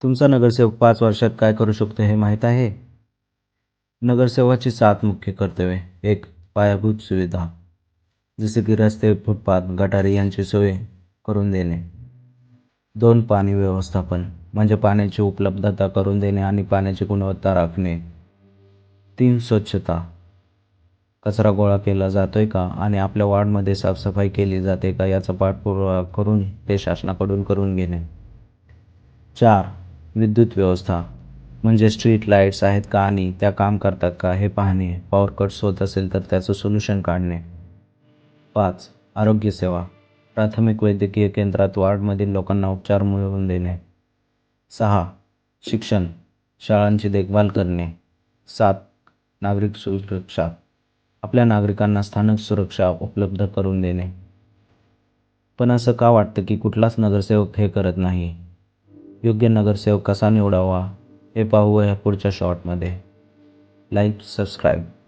तुमचा नगरसेवक 5 वर्षात काय करू शकतो हे माहीत आहे? नगरसेवकाची 7 मुख्य कर्तव्ये. 1. पायाभूत सुविधा जसे की रस्ते, फुटपाथ, गटारी यांची सोय करून देणे. 2. पाणी व्यवस्थापन म्हणजे पाण्याची उपलब्धता करून देणे आणि पाण्याची गुणवत्ता राखणे. 3. स्वच्छता कचरा गोळा केला जातोय का आणि आपल्या वॉर्डमध्ये साफसफाई केली जाते का याचा पाठपुरावा करून ते शासनाकडून करून घेणे. 4. विद्युत व्यवस्था म्हणजे स्ट्रीट लाईट्स आहेत का आणि त्या काम करतात का हे पाहणे. पॉवर कट्स होत असेल तर त्याचं सोल्युशन काढणे. 5. आरोग्य सेवा प्राथमिक वैद्यकीय केंद्रात वॉर्डमधील लोकांना उपचार मिळवून देणे. 6. शिक्षण शाळांची देखभाल करणे. 7. नागरिक सुरक्षा आपल्या नागरिकांना स्थानिक सुरक्षा उपलब्ध करून देणे. पण असं का वाटतं की कुठलाच नगरसेवक हे करत नाही? योग्य नगरसेवक कसा निवडावा हे पाहूया पुढच्या शॉर्टमध्ये. Like, subscribe.